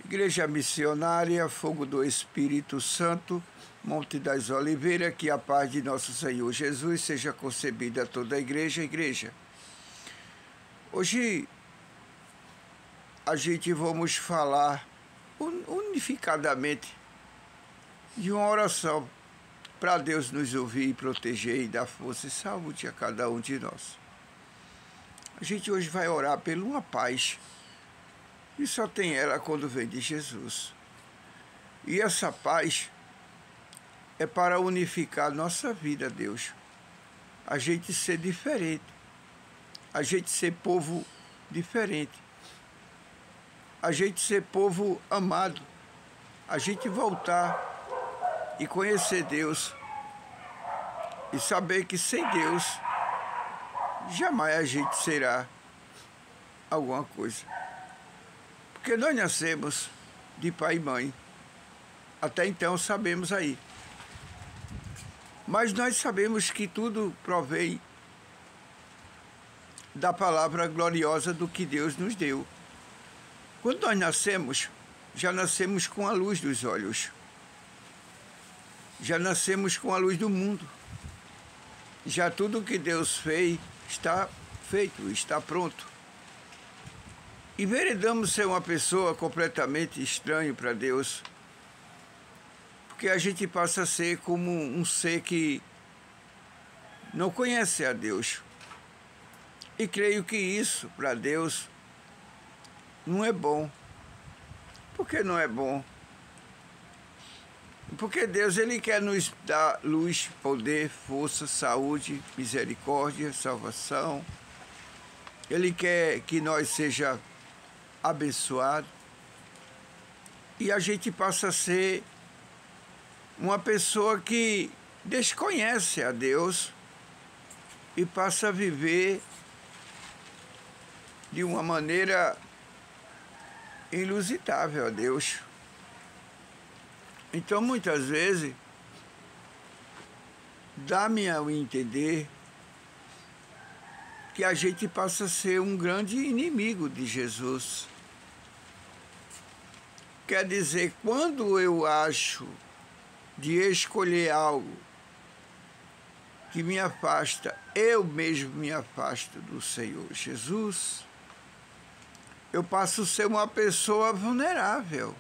Igreja Missionária, Fogo do Espírito Santo, Monte das Oliveiras, que a paz de nosso Senhor Jesus seja concebida a toda a igreja. Hoje a gente vamos falar unificadamente de uma oração para Deus nos ouvir e proteger e dar força e saúde a cada um de nós. A gente hoje vai orar por uma paz, e só tem ela quando vem de Jesus. E essa paz é para unificar nossa vida, Deus. A gente ser diferente, a gente ser povo diferente, a gente ser povo amado, a gente voltar e conhecer Deus e saber que sem Deus jamais a gente será alguma coisa. Porque nós nascemos de pai e mãe, até então sabemos aí. Mas nós sabemos que tudo provém da palavra gloriosa do que Deus nos deu. Quando nós nascemos, já nascemos com a luz dos olhos. Já nascemos com a luz do mundo. Já tudo que Deus fez está feito, está pronto. E veredamos ser uma pessoa completamente estranha para Deus, porque a gente passa a ser como um ser que não conhece a Deus. E creio que isso para Deus não é bom. Por que não é bom? Porque Deus ele quer nos dar luz, poder, força, saúde, misericórdia, salvação. Ele quer que nós seja abençoado, e a gente passa a ser uma pessoa que desconhece a Deus e passa a viver de uma maneira inusitável a Deus. Então muitas vezes dá-me a entender que a gente passa a ser um grande inimigo de Jesus. Quer dizer, quando eu acho de escolher algo que me afasta, eu mesmo me afasto do Senhor Jesus, eu passo a ser uma pessoa vulnerável.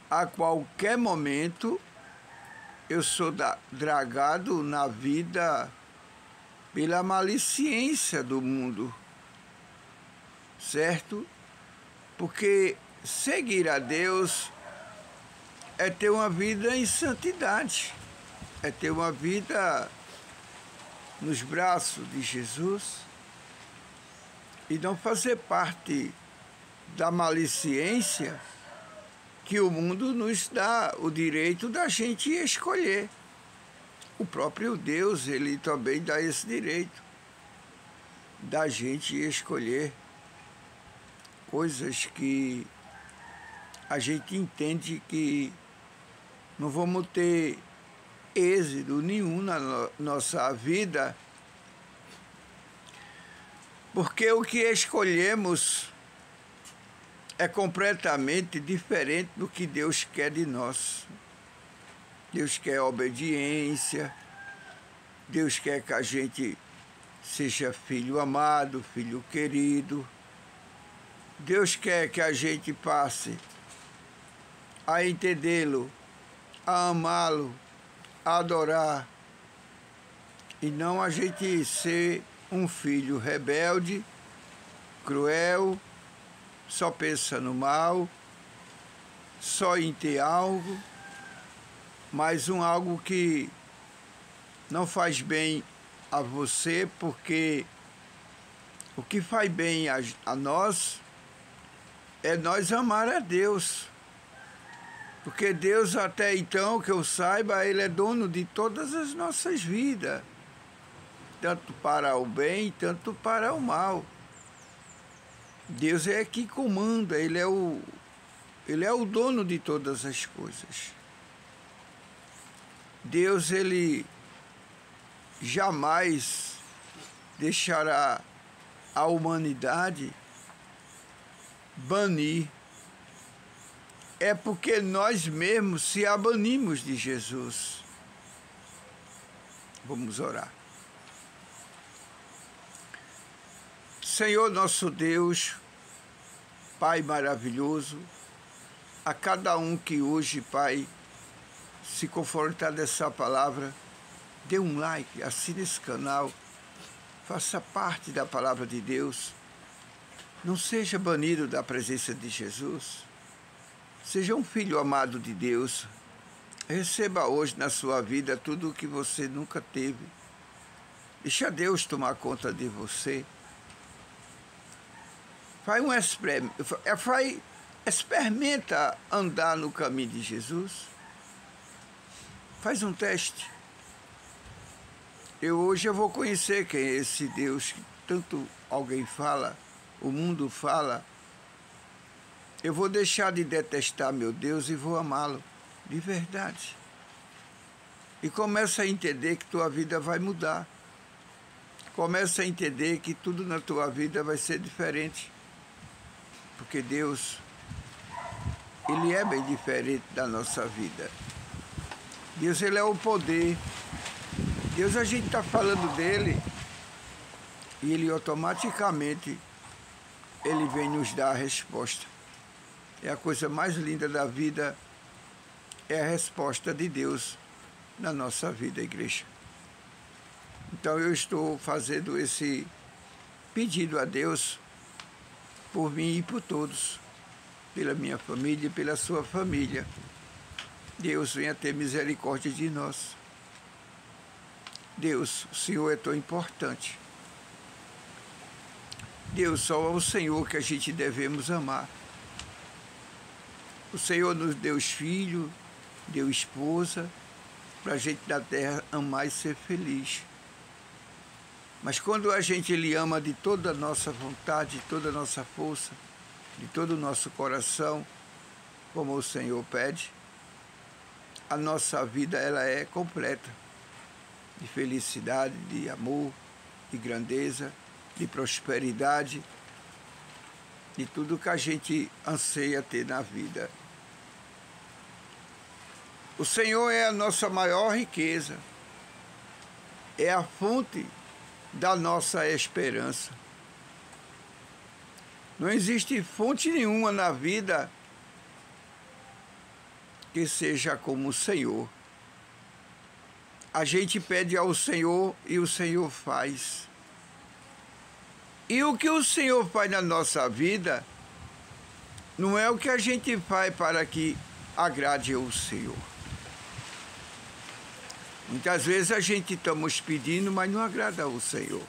A qualquer momento eu sou dragado na vida pela malicência do mundo, certo? Porque seguir a Deus é ter uma vida em santidade, é ter uma vida nos braços de Jesus e não fazer parte da malicência que o mundo nos dá o direito da gente escolher. O próprio Deus, ele também dá esse direito da gente escolher coisas que a gente entende que não vamos ter êxito nenhum na nossa vida, porque o que escolhemos é completamente diferente do que Deus quer de nós. Deus quer obediência, Deus quer que a gente seja filho amado, filho querido. Deus quer que a gente passe a entendê-lo, a amá-lo, a adorar, e não a gente ser um filho rebelde, cruel, só pensa no mal, só em ter algo, mas algo que não faz bem a você, porque o que faz bem a nós é nós amar a Deus. Porque Deus, até então, que eu saiba, Ele é dono de todas as nossas vidas, tanto para o bem, tanto para o mal. Deus é que comanda, Ele é o dono de todas as coisas. Deus, ele jamais deixará a humanidade banir é porque nós mesmos se abanimos de Jesus. Vamos orar. Senhor nosso Deus, Pai maravilhoso, a cada um que hoje, Pai, se confortar dessa palavra, dê um like, assine esse canal, faça parte da palavra de Deus, não seja banido da presença de Jesus, seja um filho amado de Deus, receba hoje na sua vida tudo o que você nunca teve, deixa Deus tomar conta de você. Experimenta andar no caminho de Jesus. Faz um teste. Hoje eu vou conhecer quem é esse Deus que tanto alguém fala, o mundo fala. Eu vou deixar de detestar meu Deus e vou amá-lo de verdade. E começa a entender que tua vida vai mudar. Começa a entender que tudo na tua vida vai ser diferente. Porque Deus, Ele é bem diferente da nossa vida. Deus, Ele é o poder. Deus, a gente está falando dEle e Ele automaticamente, Ele vem nos dar a resposta. É a coisa mais linda da vida, é a resposta de Deus na nossa vida, igreja. Então eu estou fazendo esse pedido a Deus, por mim e por todos, pela minha família e pela sua família. Deus, venha ter misericórdia de nós. Deus, o Senhor é tão importante. Deus, só é o Senhor que a gente devemos amar. O Senhor nos deu filho, deu esposa, para a gente na terra amar e ser feliz. Mas quando a gente Ele ama de toda a nossa vontade, de toda a nossa força, de todo o nosso coração, como o Senhor pede, a nossa vida ela é completa, de felicidade, de amor, de grandeza, de prosperidade, de tudo que a gente anseia ter na vida. O Senhor é a nossa maior riqueza, é a fonte da nossa esperança. Não existe fonte nenhuma na vida que seja como o Senhor. A gente pede ao Senhor e o Senhor faz. E o que o Senhor faz na nossa vida não é o que a gente faz para que agrade ao Senhor. Muitas vezes a gente estamos pedindo, mas não agrada ao Senhor.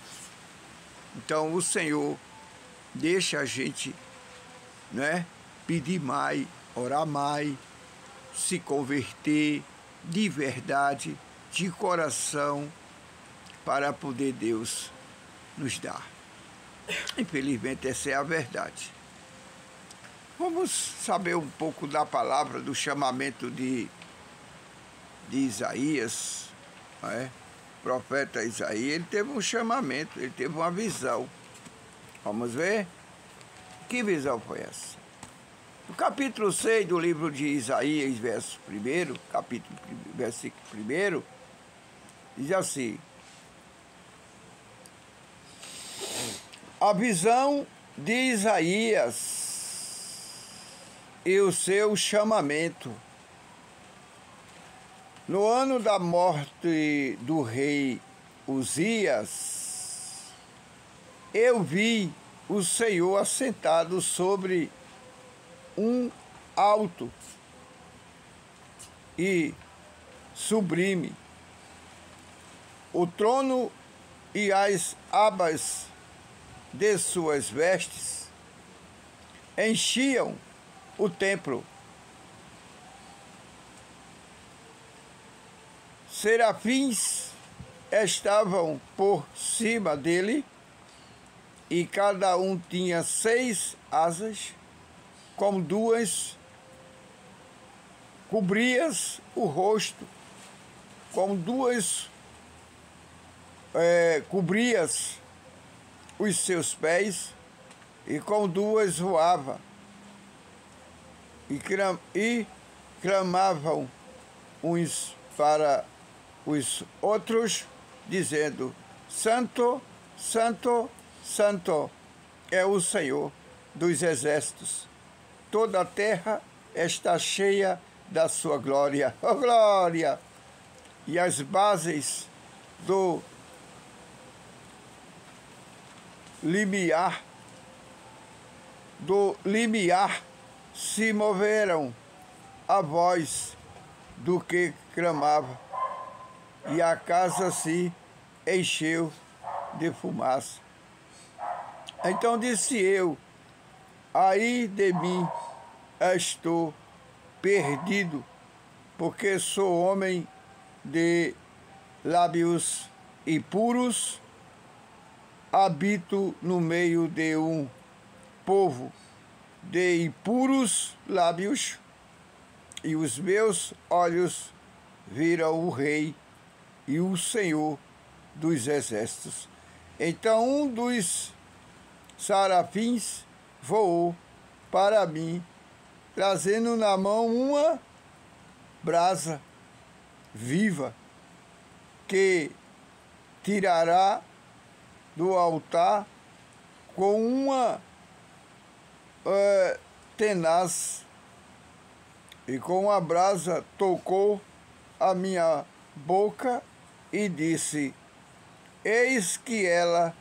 Então o Senhor deixa a gente, né, pedir mais, orar mais, se converter de verdade, de coração, para poder Deus nos dar. Infelizmente essa é a verdade. Vamos saber um pouco da palavra, do chamamento de Isaías, não é? O profeta Isaías, ele teve um chamamento, ele teve uma visão. Vamos ver? Que visão foi essa? No capítulo 6 do livro de Isaías, versículo 1, diz assim: a visão de Isaías e o seu chamamento. No ano da morte do rei Uzias, eu vi o Senhor assentado sobre um alto e sublime. O trono e as abas de suas vestes enchiam o templo. Serafins estavam por cima dele, e cada um tinha 6 asas, com 2 cobrias o rosto, com 2 cobrias os seus pés, e com 2 voava. e clamavam uns para os outros, dizendo: Santo, Santo, Santo é o Senhor dos exércitos. Toda a terra está cheia da sua glória. Oh, glória! E as bases do limiar se moveram à voz do que clamava, e a casa se encheu de fumaça. Então disse eu: ai de mim, estou perdido, porque sou homem de lábios impuros, habito no meio de um povo de impuros lábios, e os meus olhos viram o Rei e o Senhor dos exércitos. Então um dos serafins voou para mim, trazendo na mão uma brasa viva, que tirará do altar com uma tenaz, e com a brasa tocou a minha boca e disse: eis que ela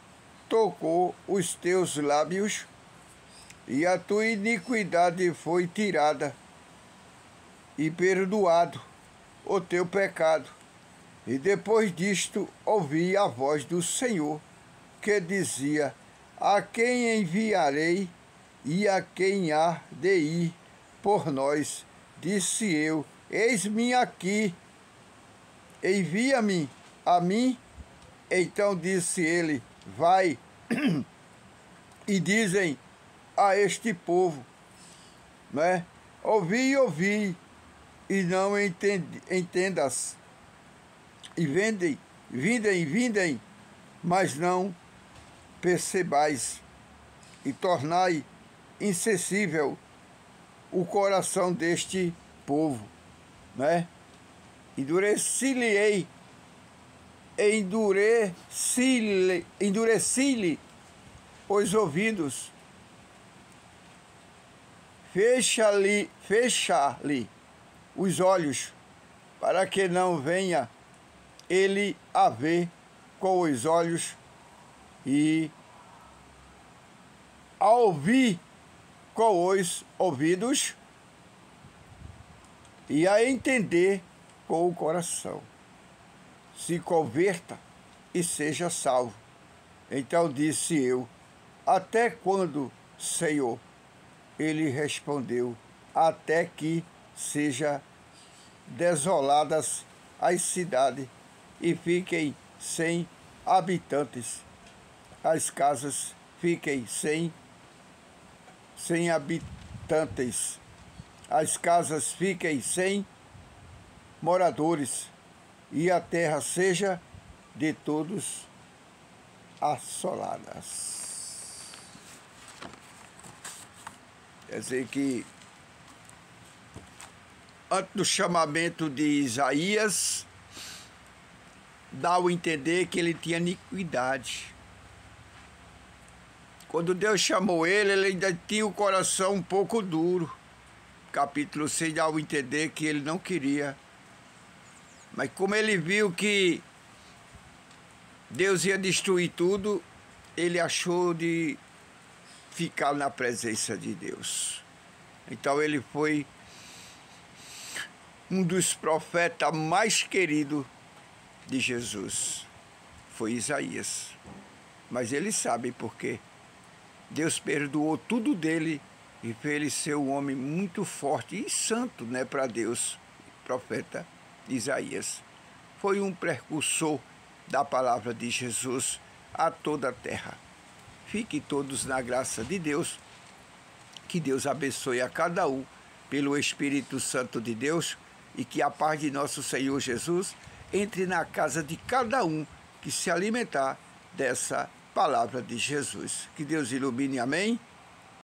tocou os teus lábios, e a tua iniquidade foi tirada, e perdoado o teu pecado. E depois disto ouvi a voz do Senhor, que dizia: a quem enviarei, e a quem há de ir por nós? Disse eu: eis-me aqui, envia-me a mim. Então disse ele: vai e dizem a este povo, né? Ouvi, e não entendas, e vindem, mas não percebais, e tornai insensível o coração deste povo, né? Endureci-lhe os ouvidos, fecha-lhe os olhos, para que não venha ele a ver com os olhos, e a ouvir com os ouvidos, e a entender com o coração, se converta e seja salvo. Então disse eu: até quando, Senhor? Ele respondeu: até que seja desoladas as cidades e fiquem sem habitantes, as casas fiquem sem habitantes, as casas fiquem sem moradores, e a terra seja de todos assoladas. Quer dizer que, antes do chamamento de Isaías, dá a entender que ele tinha iniquidade. Quando Deus chamou ele ainda tinha o coração um pouco duro. Capítulo 6 dá a entender que ele não queria. Mas como ele viu que Deus ia destruir tudo, ele achou de ficar na presença de Deus. Então ele foi um dos profetas mais queridos de Jesus. Foi Isaías. Mas ele sabe por quê. Deus perdoou tudo dele e fez ele ser um homem muito forte e santo, né, para Deus. Profeta Isaías foi um precursor da palavra de Jesus a toda a terra. Fiquem todos na graça de Deus. Que Deus abençoe a cada um pelo Espírito Santo de Deus, e que a paz de nosso Senhor Jesus entre na casa de cada um que se alimentar dessa palavra de Jesus. Que Deus ilumine, amém?